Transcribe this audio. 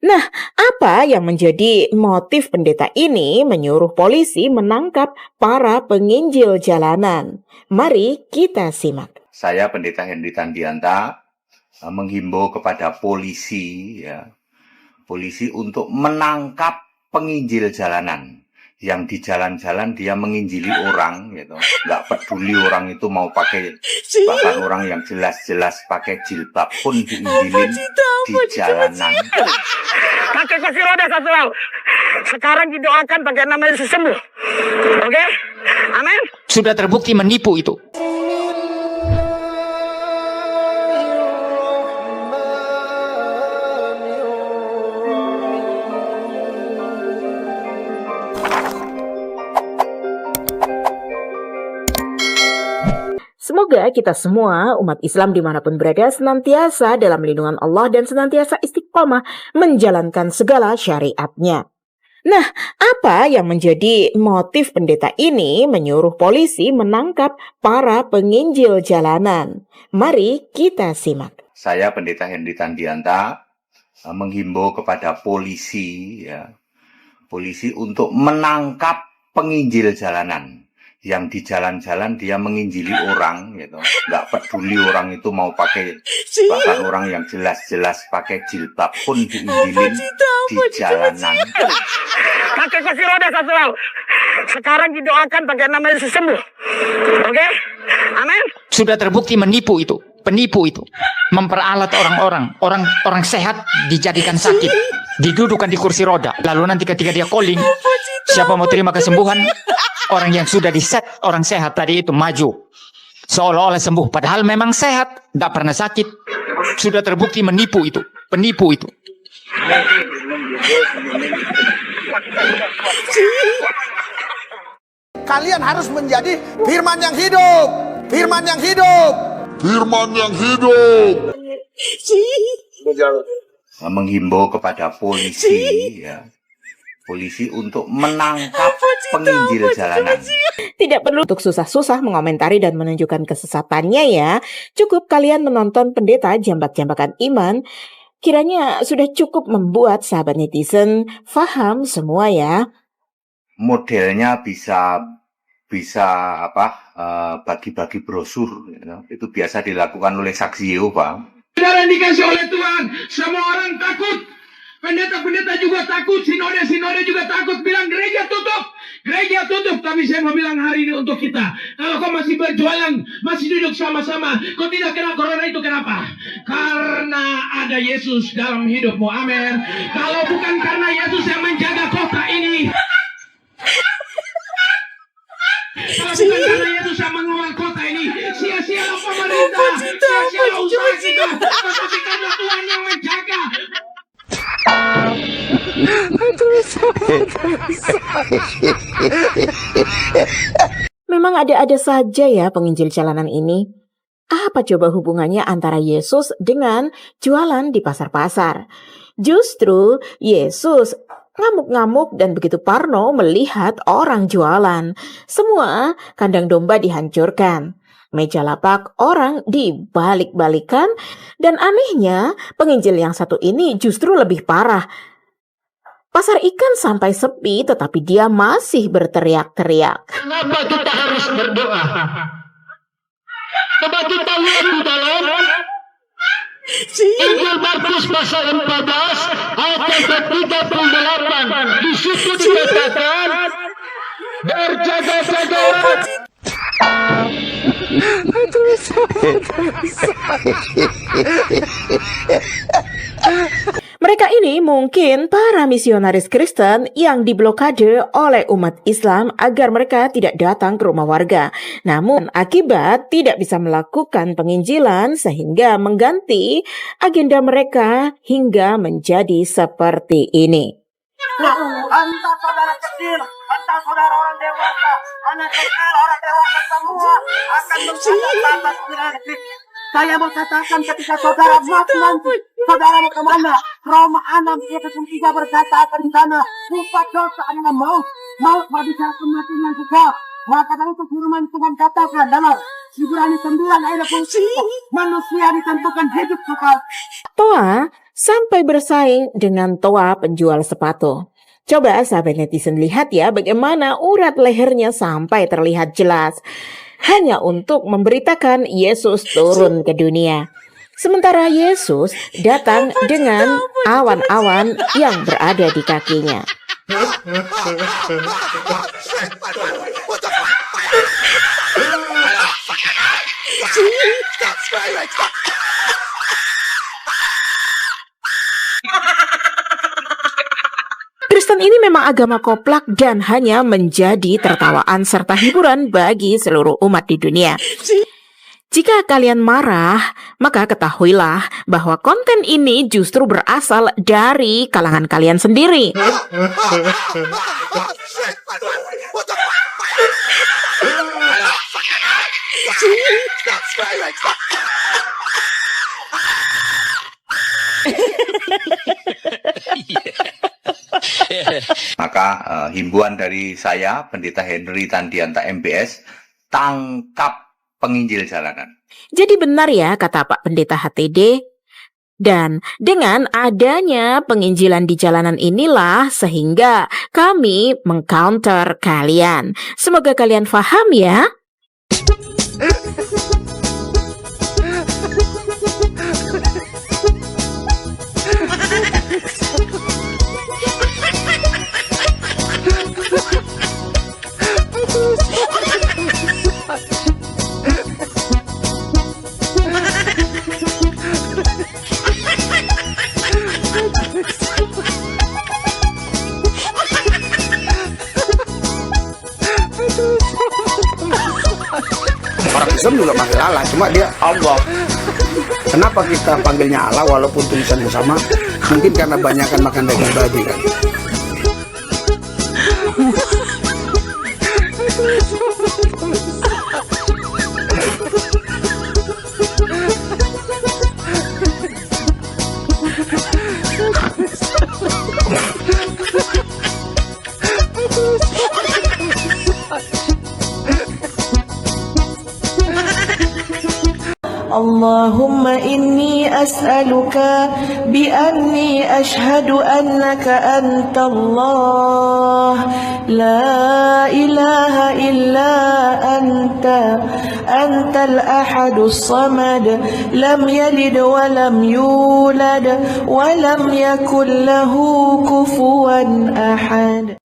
Nah, apa yang menjadi motif pendeta ini menyuruh polisi menangkap para penginjil jalanan? Mari kita simak. Saya Pendeta Henry Tandianta menghimbau kepada polisi untuk menangkap penginjil jalanan yang di jalan-jalan dia menginjili orang gitu. Nggak peduli orang itu mau pakai, bahkan orang yang jelas-jelas pakai jilbab pun diinjilin di jalanan. Pakai kursi roda satu lalu. Sekarang didoakan pakai nama Yesus sembuh. Oke? Amin. Sudah terbukti menipu itu. Semoga kita semua, umat Islam dimanapun berada, senantiasa dalam lindungan Allah dan senantiasa istiqomah menjalankan segala syariatnya. Nah, apa yang menjadi motif pendeta ini menyuruh polisi menangkap para penginjil jalanan? Mari kita simak. Saya Pendeta Henry Tandianta menghimbau kepada polisi untuk menangkap penginjil jalanan yang di jalan-jalan dia menginjili orang gitu. Nggak peduli orang itu mau pakai, bahkan orang yang jelas-jelas pakai jilbab pun diinjilin di jalanan. Pakai kursi roda satu lalu. Sekarang didoakan pakai nama Yesus sembuh. Oke? Amin. Sudah terbukti menipu itu, penipu itu. Memperalat orang sehat dijadikan sakit, didudukan di kursi roda. Lalu nanti ketika dia calling, siapa mau terima kesembuhan? Orang yang sudah diset orang sehat tadi itu maju. Seolah-olah sembuh, padahal memang sehat, tidak pernah sakit. Sudah terbukti menipu itu, penipu itu. Kalian harus menjadi firman yang hidup. Firman yang hidup. Firman yang hidup. Menghimbau kepada polisi untuk menangkap penginjil jalanan. Tidak perlu untuk susah-susah mengomentari dan menunjukkan kesesatannya ya. Cukup kalian menonton pendeta jambak-jambakan iman. Kiranya sudah cukup membuat sahabat netizen faham semua ya. Modelnya bisa bagi-bagi brosur itu biasa dilakukan oleh saksi Yehova. Saudara dikasih oleh Tuhan, semua orang takut. Pendeta-pendeta juga takut, sinode juga takut, bilang gereja tutup. Tapi saya mau bilang hari ini untuk kita, kalau kau masih berjualan, masih duduk sama-sama, kau tidak kena corona itu kenapa? Karena ada Yesus dalam hidupmu, amin. Kalau bukan karena Yesus yang menjaga kota ini, kalau bukan karena Yesus yang mengawal kota ini, sia-sialah pemerintah, sia-sialah usaha kita, tetapi karena Tuhan yang menjaga. Memang ada-ada saja ya penginjil jalanan ini. Apa coba hubungannya antara Yesus dengan jualan di pasar-pasar? Justru Yesus ngamuk-ngamuk dan begitu parno melihat orang jualan. Semua kandang domba dihancurkan. Meja lapak orang dibalik-balikan, dan anehnya penginjil yang satu ini justru lebih parah. Pasar ikan sampai sepi tetapi dia masih berteriak-teriak. Kenapa kita harus berdoa? Coba kita lihat di dalam Injil Markus pasal 14 ayat ke-38. Di situ dikatakan berjaga-jagalah. Mereka ini mungkin para misionaris Kristen yang diblokade oleh umat Islam agar mereka tidak datang ke rumah warga. Namun akibat tidak bisa melakukan penginjilan sehingga mengganti agenda mereka hingga menjadi seperti ini. Entah saudara kecil, entah saudara orang dewasa, anak kecil, orang dewasa semua akan menghadap batas berarti. Saya mau katakan ketika saudara mati nanti, saudara mau kemana? Roma 6 ayat 3 berkata akan di sana, upah dosa adalah maut, maut berbicara kematian juga. Maka dari itu firman Tuhan katakan dalam Ibrani 9 ayat 23, manusia ditentukan hidup kekal. Toa sampai bersaing dengan toa penjual sepatu. Coba sahabat netizen lihat ya bagaimana urat lehernya sampai terlihat jelas. Hanya untuk memberitakan Yesus turun ke dunia. Sementara Yesus datang dengan awan-awan yang berada di kakinya. Kristen ini memang agama koplak dan hanya menjadi tertawaan serta hiburan bagi seluruh umat di dunia. Jika kalian marah, maka ketahuilah bahwa konten ini justru berasal dari kalangan kalian sendiri. Maka himbauan dari saya, Pendeta Henry Tandianta MBS, tangkap penginjil jalanan. Jadi benar ya kata Pak Pendeta HTD. Dan dengan adanya penginjilan di jalanan inilah sehingga kami mengcounter kalian. Semoga kalian paham ya. Orang Islam juga panggil Allah, cuma dia Allah. Kenapa kita panggilnya Allah walaupun tulisannya sama? Mungkin karena banyakan makan daging babi kan. اللهم إني أسألك بأني أشهد أنك أنت الله لا إله إلا أنت الأحد الصمد لم يلد ولم يولد ولم يكن له كفوا أحد.